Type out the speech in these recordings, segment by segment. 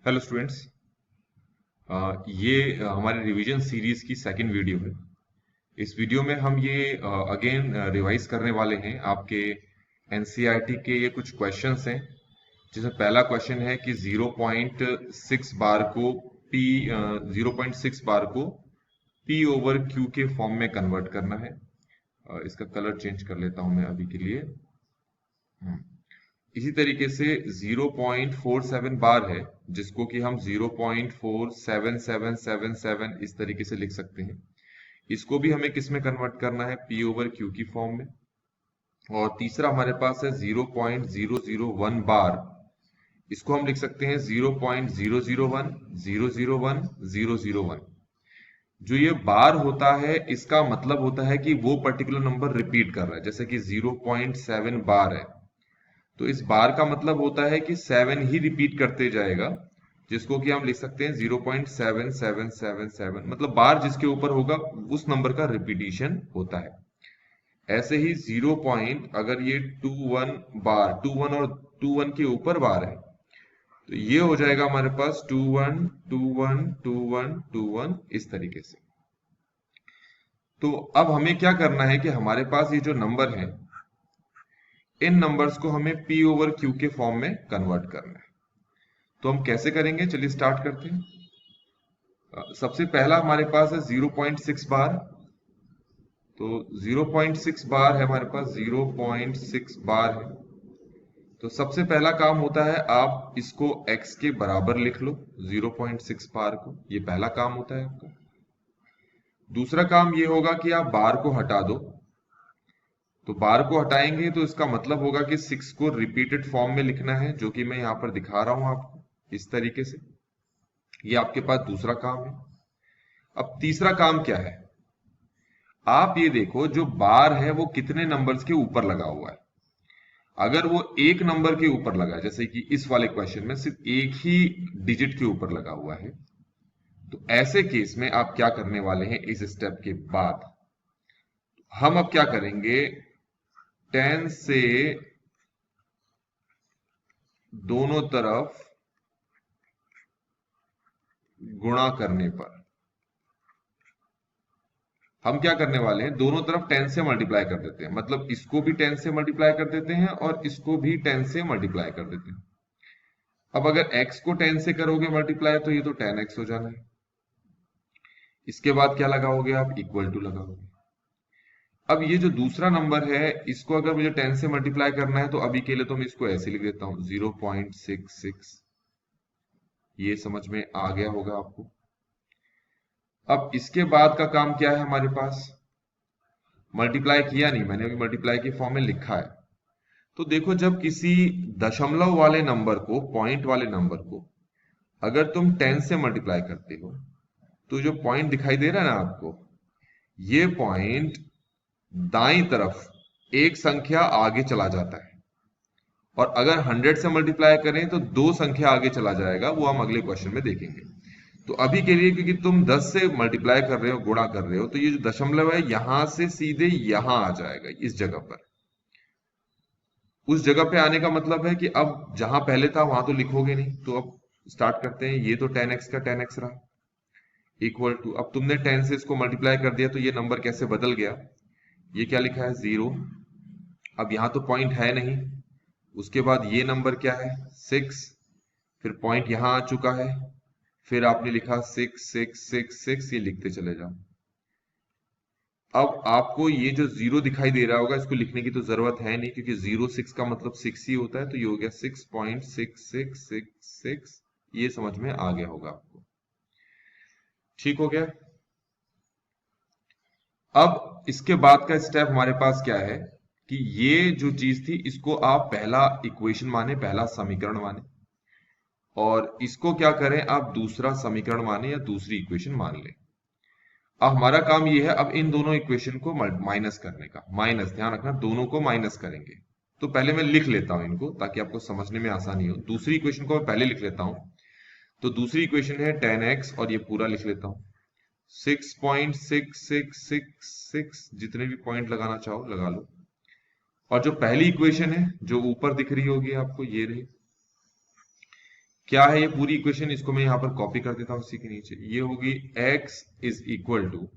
Hello students. ये हमारे revision series की सेकंड वीडियो है। इस वीडियो में हम ये अगेन रिवाइज करने वाले हैं आपके एनसीईआरटी के ये कुछ क्वेश्चंस हैं, जिसमें पहला क्वेश्चन है कि 0.6 बार को पी 0.6 बार को पी ओवर क्यू के फॉर्म में कन्वर्ट करना है। इसका कलर चेंज कर लेता हूं मैं अभी के लिए। इसी तरीके से 0.47 बार है, जिसको कि हम 0.47777 इस तरीके से लिख सकते हैं। इसको भी हमें किस में कन्वर्ट करना है? पी ओवर क्यू की फॉर्म में। और तीसरा हमारे पास है 0.001 बार। इसको हम लिख सकते हैं 0.001 जो ये बार होता है, इसका मतलब होता है कि वो पर्टिकुलर नंबर रिपीट कर रहा है। जैसे कि 0.7 बार है, तो इस बार का मतलब होता है कि 7 ही रिपीट करते जाएगा, जिसको कि हम लिख सकते हैं 0.7777। मतलब बार जिसके ऊपर होगा उस नंबर का रिपीटिशन होता है। ऐसे ही 0 पॉइंट, अगर ये 21 बार, 21 और 21 के ऊपर बार है, तो ये हो जाएगा हमारे पास 21212121 इस तरीके से। तो अब हमें क्या करना है कि हमारे पास ये जो नंबर है, इन नंबर्स को हमें पी ओवर क्यू के फॉर्म में कन्वर्ट करना है। तो हम कैसे करेंगे, चलिए स्टार्ट करते हैं। सबसे पहला हमारे पास है 0.6 बार। तो 0.6 बार है हमारे पास, 0.6 बार है। तो सबसे पहला काम होता है, आप इसको x के बराबर लिख लो 0.6 बार को। ये पहला काम होता है आपका। दूसरा काम ये होगा कि आप बार को हटा दो। तो बार को हटाएंगे तो इसका मतलब होगा कि 6 को रिपीटेड फॉर्म में लिखना है, जो कि मैं यहां पर दिखा रहा हूं आपको इस तरीके से। ये आपके पास दूसरा काम है। अब तीसरा काम क्या है? आप ये देखो, जो बार है वो कितने नंबर्स के ऊपर लगा हुआ है। अगर वो एक नंबर के ऊपर लगा है, जैसे कि इस वाले क्वेश्चन में सिर्फ एक ही डिजिट के ऊपर लगा हुआ है, तो ऐसे केस में आप क्या करने वाले हैं? इस स्टेप के बाद हम अब क्या करेंगे, 10 से दोनों तरफ गुणा करने पर हम क्या करने वाले हैं, दोनों तरफ 10 से मल्टीप्लाई कर देते हैं। मतलब इसको भी 10 से मल्टीप्लाई कर देते हैं और इसको भी 10 से मल्टीप्लाई कर देते हैं। अब अगर x को 10 से करोगे मल्टीप्लाई, तो ये तो 10x हो जाना है। इसके बाद क्या लगाओगे आप? इक्वल टू लगाओगे। अब ये जो दूसरा नंबर है, इसको अगर मुझे 10 से मल्टीप्लाई करना है, तो अभी के लिए तो मैं इसको ऐसे लिख देता हूं 0.66। ये समझ में आ गया होगा आपको। अब इसके बाद का काम क्या है हमारे पास? मल्टीप्लाई किया नहीं मैंने, अभी मल्टीप्लाई के फॉर्म में लिखा है। तो देखो, जब किसी दशमलव वाले नंबर को, पॉइंट वाले नंबर को अगर तुम 10 से मल्टीप्लाई करते हो, तो जो पॉइंट दिखाई दे रहा है ना आपको, ये पॉइंट दाईं तरफ एक संख्या आगे चला जाता है। और अगर 100 से मल्टीप्लाई करें तो दो संख्या आगे चला जाएगा, वो हम अगले क्वेश्चन में देखेंगे। तो अभी के लिए, क्योंकि तुम 10 से मल्टीप्लाई कर रहे हो, गुणा कर रहे हो, तो ये जो दशमलव है यहां से सीधे यहां आ जाएगा, इस जगह पर। उस जगह पे आने का मतलब है कि अब जहां पहले था वहां तो लिखोगे नहीं। तो अब स्टार्ट करते हैं। ये तो 10x का 10x रहा, इक्वल टू, अब तुमने 10 से इसको मल्टीप्लाई कर दिया, तो ये नंबर कैसे बदल गया? ये क्या लिखा है? 0। अब यहां तो पॉइंट है नहीं। उसके बाद ये नंबर क्या है? 6। फिर पॉइंट यहां आ चुका है। फिर आपने लिखा 6 ये लिखते चले जाओ। अब आपको ये जो 0 दिखाई दे रहा होगा, इसको लिखने की तो जरूरत है नहीं, क्योंकि 0 6 का मतलब 6 ही होता है। तो ये हो गया 6.6666। ये समझ में आ गया होगा आपको। ठीक हो गया। अब इसके बाद का स्टेप हमारे पास क्या है कि ये जो चीज थी, इसको आप पहला इक्वेशन माने, पहला समीकरण माने, और इसको क्या करें, आप दूसरा समीकरण माने या दूसरी इक्वेशन मान लें। अब हमारा काम ये है, अब इन दोनों इक्वेशन को माइनस करने का। माइनस, ध्यान रखना, दोनों को माइनस करेंगे। तो पहले मैं लिख लेता हूं इनको, ताकि आपको समझने में आसानी हो। दूसरी इक्वेशन को मैं पहले लिख लेता हूं। तो दूसरी इक्वेशन है 10x, और ये पूरा लिख लेता हूं 6.6666, जितने भी पॉइंट लगाना चाहो लगा लो। और जो पहली इक्वेशन है, जो ऊपर दिख रही होगी आपको, ये रही, क्या है ये पूरी इक्वेशन, इसको मैं यहाँ पर कॉपी कर देता हूँ इसी के नीचे। ये होगी x इज इक्वल टू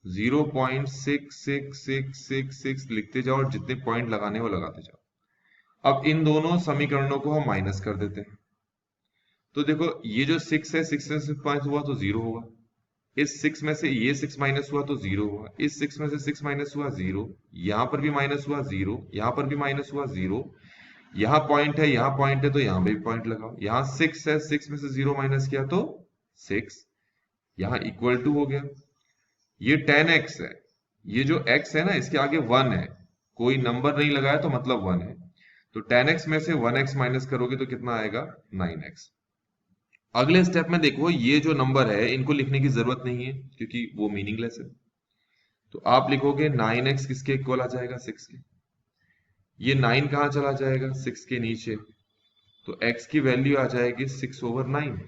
0.66666 लिखते जाओ और जितने पॉइंट लगाने वो लगाते जाओ। अब इन दोनों समीकरणों को हम माइनस कर देते हैं। तो देखो ये जो 6 है, 6 में से 5 हुआ तो 0 होगा। इस 6 में से ये 6 माइनस हुआ तो 0 हुआ। इस 6 में से 6 माइनस हुआ 0। यहां पर भी माइनस हुआ 0। यहां पर भी माइनस हुआ 0। यहाँ पॉइंट है, यहाँ पॉइंट है, तो यहाँ पे भी पॉइंट लगाओ। यहाँ 6 है, 6 में से 0 माइनस किया तो 6। यहाँ इक्वल टू हो गया। ये 10x है। ये जो x है ना, इसके आगे 1 है, कोई नंबर नहीं लगाया तो मतलब 1 है। तो 10x में से 1x माइनस करोगे तो कितना आएगा? 9x। अगले स्टेप में देखो, ये जो नंबर है इनको लिखने की जरूरत नहीं है क्योंकि वो मीनिंगलेस है। तो आप लिखोगे 9x किसके इक्वल आ जाएगा? 6 के। ये 9 कहां चला जाएगा? 6 के नीचे। तो x की वैल्यू आ जाएगी 6/9।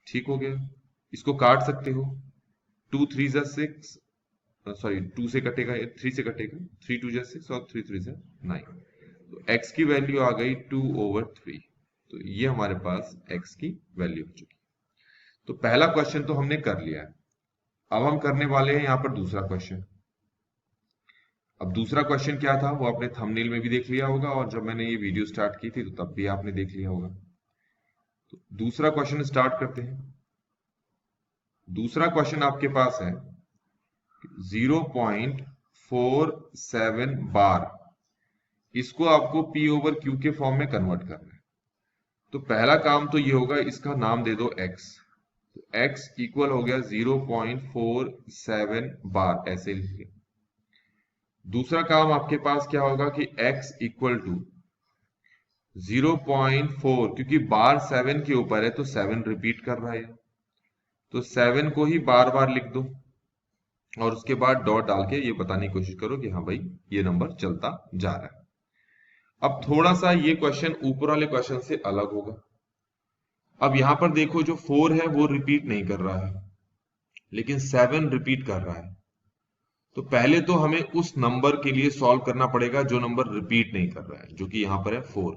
ठीक हो गया। इसको काट सकते हो। 2 3 जा 6, सॉरी 2 से कटेगा, 3 से कटेगा, 3 2 जा 6 और 3 3 जा 9। तो x की वैल्यू आ गई 2/3। तो ये हमारे पास x की वैल्यू हो चुकी। तो पहला क्वेश्चन तो हमने कर लिया है। अब हम करने वाले हैं यहाँ पर दूसरा क्वेश्चन। अब दूसरा क्वेश्चन क्या था वो आपने थंबनेल में भी देख लिया होगा, और जब मैंने ये वीडियो स्टार्ट की थी तो तब भी आपने देख लिया होगा। तो दूसरा क्वेश्चन स्टार्ट करते हैं। दूसरा क्वेश्चन आपके पास है 0.47 बार, इसको आपको P/Q के फॉर्म में कन्वर्ट करना है। तो पहला काम तो ये होगा, इसका नाम दे दो x। तो x इक्वल हो गया 0.47 बार, ऐसे लिखिए। दूसरा काम आपके पास क्या होगा कि x इक्वल टू 0.4, क्योंकि बार 7 के ऊपर है तो 7 रिपीट कर रहा है, तो 7 को ही बार बार लिख दो और उसके बाद डॉट डाल के ये बताने की कोशिश करो कि हाँ भाई ये नंबर चलता जा रहा है। अब थोड़ा सा ये क्वेश्चन ऊपर वाले क्वेश्चन से अलग होगा। अब यहां पर देखो, जो 4 है वो रिपीट नहीं कर रहा है, लेकिन 7 रिपीट कर रहा है। तो पहले तो हमें उस नंबर के लिए सॉल्व करना पड़ेगा जो नंबर रिपीट नहीं कर रहा है, जो कि यहां पर है 4।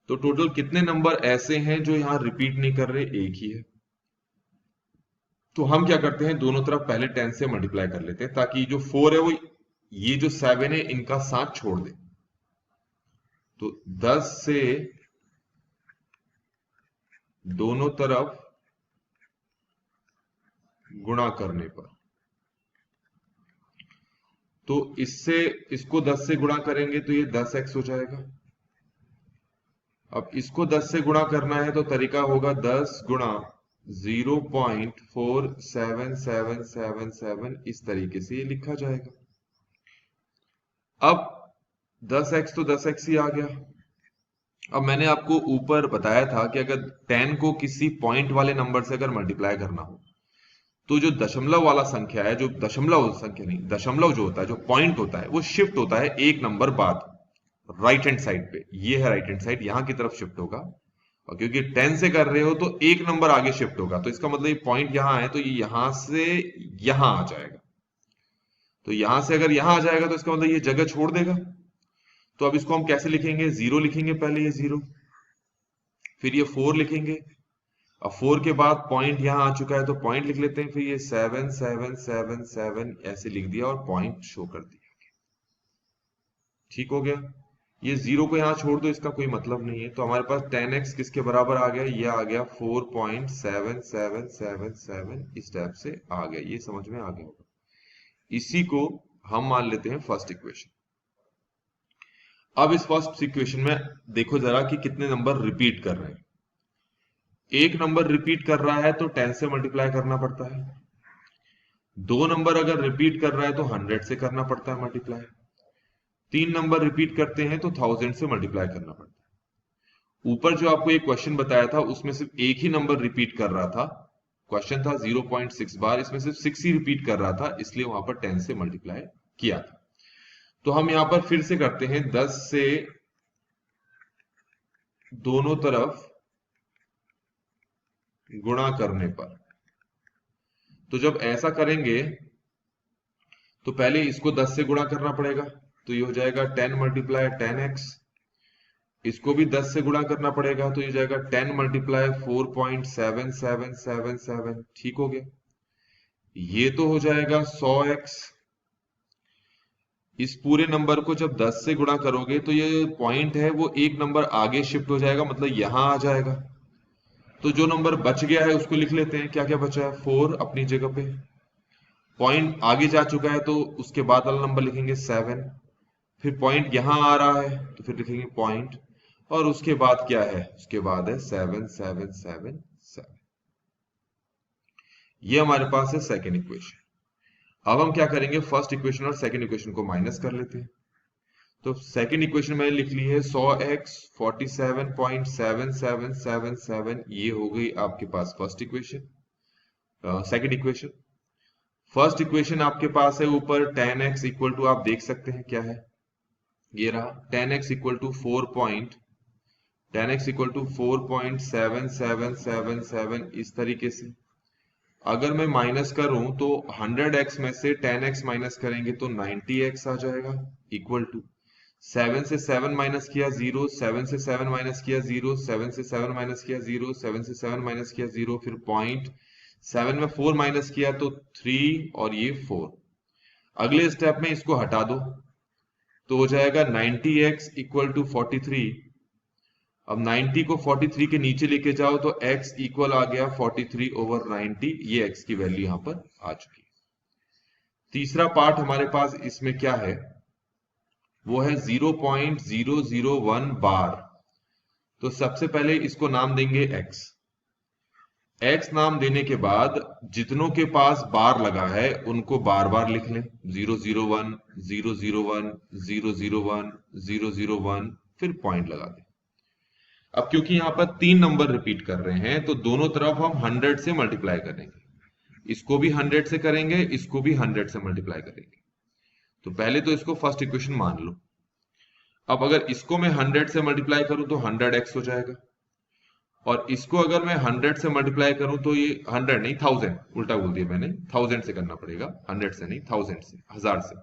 तो टोटल कितने नंबर ऐसे हैं जो यहां रिपीट नहीं कर रहे? एक ही है। तो हम क्या करते हैं, दोनों तरफ पहले 10 से मल्टीप्लाई कर लेते हैं, ताकि जो 4 है वो ये जो 7 है इनका साथ छोड़ दे। तो 10 से दोनों तरफ गुणा करने पर, तो इससे इसको 10 से गुणा करेंगे तो ये 10x हो जाएगा। अब इसको 10 से गुणा करना है तो तरीका होगा 10 गुणा 0.47777, इस तरीके से ये लिखा जाएगा। अब 10x तो 10x ही आ गया। अब मैंने आपको ऊपर बताया था कि अगर 10 को किसी पॉइंट वाले नंबर से अगर मल्टीप्लाई करना हो, तो जो दशमलव वाला संख्या है, जो दशमलव संख्या नहीं, दशमलव जो होता है, जो पॉइंट होता है, वो शिफ्ट होता है एक नंबर बाद राइट हैंड साइड पे। ये है राइट हैंड साइड, यहां की तरफ शिफ्ट होगा। और क्योंकि 10 से कर रहे हो तो एक नंबर आगे शिफ्ट होगा, तो इसका मतलब ये पॉइंट यहां है तो ये यहां से यहां आ जाएगा। तो यहां से अगर यहां आ जाएगा तो इसका मतलब ये जगह छोड़ देगा। तो अब इसको हम कैसे लिखेंगे? 0 लिखेंगे पहले, ये 0, फिर ये 4 लिखेंगे। अब 4 के बाद पॉइंट यहां आ चुका है तो पॉइंट लिख लेते हैं, फिर ये 7 7 7 7 ऐसे लिख दिया और पॉइंट शो कर दिया। ठीक हो गया। ये 0 को यहां छोड़ दो, इसका कोई मतलब नहीं है। तो हमारे पास 10x किसके बराबर आ गया? ये आ गया 4.7777, इस टाइप से आ गया। ये समझ में आ गया होगा। इसी को हम मान लेते हैं फर्स्ट इक्वेशन। अब इस फर्स्ट इक्वेशन में देखो जरा कि कितने नंबर रिपीट कर रहे हैं। एक नंबर रिपीट कर रहा है तो 10 से मल्टीप्लाई करना पड़ता है। दो नंबर अगर रिपीट कर रहा है तो 100 से करना पड़ता है मल्टीप्लाई। 3 नंबर रिपीट करते हैं तो 1000 से मल्टीप्लाई करना पड़ता है। ऊपर जो आपको एक क्वेश्चन बताया था उसमें सिर्फ एक ही नंबर रिपीट कर रहा था। क्वेश्चन था 0.6 बार, इसमें सिर्फ 6 ही रिपीट कर रहा था, इसलिए वहां पर 10 से मल्टीप्लाई किया था। तो हम यहां पर फिर से करते हैं, 10 से दोनों तरफ गुणा करने पर। तो जब ऐसा करेंगे तो पहले इसको 10 से गुणा करना पड़ेगा, तो ये हो जाएगा 10 मल्टीप्लाई 10x। इसको भी 10 से गुणा करना पड़ेगा, तो ये जाएगा 10 मल्टीप्लाई 4.7777, ठीक हो गया। ये तो हो जाएगा 100x। इस पूरे नंबर को जब 10 से गुणा करोगे तो ये पॉइंट है वो एक नंबर आगे शिफ्ट हो जाएगा, मतलब यहां आ जाएगा। तो जो नंबर बच गया है उसको लिख लेते हैं। क्या क्या बचा है? 4 अपनी जगह पे, पॉइंट आगे जा चुका है तो उसके बाद वाला नंबर लिखेंगे 7, फिर पॉइंट यहां आ रहा है तो फिर लिखेंगे पॉइंट, और उसके बाद क्या है? उसके बाद है 7777। ये हमारे पास है सेकेंड इक्वेशन। अब हम क्या करेंगे, फर्स्ट इक्वेशन और सेकेंड इक्वेशन को माइनस कर लेते हैं। तो सेकेंड इक्वेशन मैंने लिख ली है 100x 47.7777, ये हो गई आपके पास first equation, second equation. First equation आपके पास है ऊपर 10x इक्वल टू, आप देख सकते हैं क्या है, ये रहा 10x इक्वल टू 4.7777, इस तरीके से। अगर मैं माइनस करूं तो 100x में से 10x माइनस करेंगे तो 90x आ जाएगा, इक्वल टू 7 से 7 माइनस किया 0, 7 से 7 माइनस किया 0, 7 से 7 माइनस किया 0, 7 से 7 माइनस किया 0, फिर पॉइंट 7 में 4 माइनस किया तो 3 और ये 4। अगले स्टेप में इसको हटा दो तो हो जाएगा 90x इक्वल टू 43। अब 90 को 43 के नीचे लेके जाओ तो x इक्वल आ गया 43/90, ये x की वैल्यू यहां पर आ चुकी है। तीसरा पार्ट हमारे पास इसमें क्या है, वो है 0.001 बार। तो सबसे पहले इसको नाम देंगे x। x नाम देने के बाद जितनों के पास बार लगा है उनको बार बार लिख लें, 001 001 001 001, फिर पॉइंट लगा दें। अब क्योंकि यहां पर 3 नंबर रिपीट कर रहे हैं तो दोनों तरफ हम 100 से मल्टीप्लाई करेंगे, इसको भी 100 से करेंगे, इसको भी 100 से मल्टीप्लाई करेंगे। तो पहले तो इसको फर्स्ट इक्वेशन मान लो। अब अगर इसको मैं 100 से मल्टीप्लाई करूं तो 100x हो जाएगा, और इसको अगर मैं 100 से मल्टीप्लाई करूं तो ये 100 नहीं 1000, उल्टा बोल दिया मैंने, 1000 से करना पड़ेगा, 100 से नहीं 1000 से, 1000 से,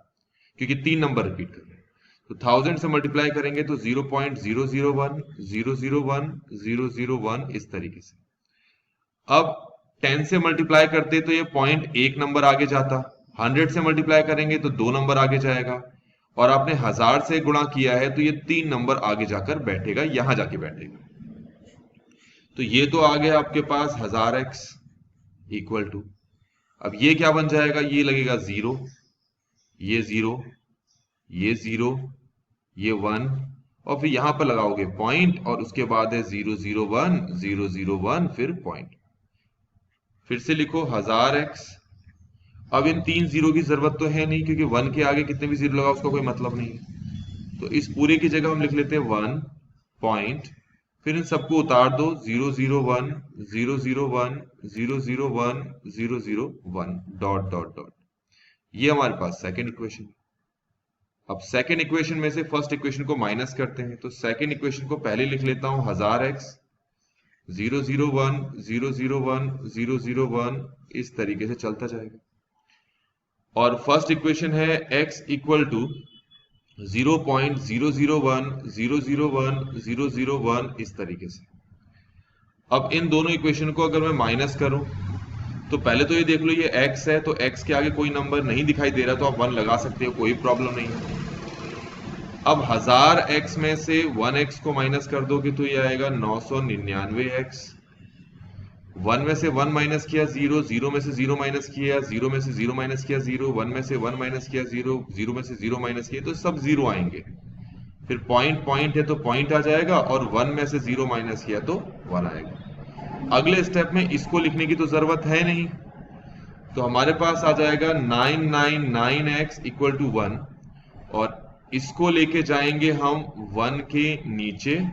क्योंकि 3 नंबर रिपीट कर रहे हैं। तो 1000 से मल्टीप्लाई करेंगे तो 0.001 001 001, इस तरीके से। अब 10 से मल्टीप्लाई करते तो ये पॉइंट एक नंबर आगे जाता, 100 से मल्टीप्लाई करेंगे तो 2 नंबर आगे जाएगा, और आपने 1000 से गुणा किया है तो ये 3 नंबर आगे जाकर बैठेगा, यहां जाके बैठेगा। तो ये तो आ गया आपके पास 1000x इक्वल टू, अब ये क्या बन जाएगा, ये लगेगा 0, ये 0, ये 0, ये 1, और फिर यहां पर लगाओगे पॉइंट, और उसके बाद है 001 001, फिर पॉइंट। फिर से लिखो 1000x। अब इन 3 जीरो की जरूरत तो है नहीं, क्योंकि 1 के आगे कितने भी जीरो लगाओ उसका कोई मतलब नहीं है। तो इस पूरे की जगह हम लिख लेते हैं 1 पॉइंट, फिर इन सबको उतार दो, 001 001 001 001, डॉट डॉट डॉट। ये हमारे पास सेकेंड इक्वेशन। अब सेकेंड इक्वेशन में से फर्स्ट इक्वेशन को माइनस करते हैं, तो सेकेंड इक्वेशन को पहले लिख लेता हूं 1000x 001 001 001, इस तरीके से चलता जाएगा। और फर्स्ट इक्वेशन है x इक्वल टू 0.001 001 001, इस तरीके से। अब इन दोनों इक्वेशन को अगर मैं माइनस करूं तो पहले तो ये देख लो, ये x है तो x के आगे कोई नंबर नहीं दिखाई दे रहा, तो आप 1 लगा सकते हो, कोई प्रॉब्लम नहीं है। अब 1000x में से 1x को माइनस कर दोगे तो ये आएगा 999x। 1 में से 1 माइनस किया 0, 0 में से 0 माइनस किया, 0 में से 0 माइनस किया 0, 1 में से 1 माइनस किया 0, 0 में से 0 माइनस किया, तो सब 0 आएंगे। फिर पॉइंट पॉइंट है तो पॉइंट आ जाएगा, और 1 में से 0 माइनस किया तो 1 आएगा। अगले स्टेप में इसको लिखने की तो जरूरत है नहीं, तो हमारे पास आ जाएगा 999x इक्वल टू 1, और इसको लेके जाएंगे हम 1 के नीचे,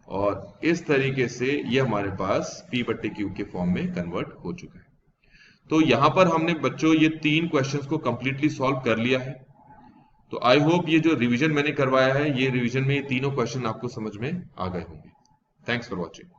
और इस तरीके से ये हमारे पास p/q के फॉर्म में कन्वर्ट हो चुका है। तो यहां पर हमने बच्चों ये 3 क्वेश्चंस को कंप्लीटली सॉल्व कर लिया है। तो आई होप ये जो रिवीजन मैंने करवाया है, ये रिवीजन में ये तीनों क्वेश्चन आपको समझ में आ गए होंगे। Thanks for watching.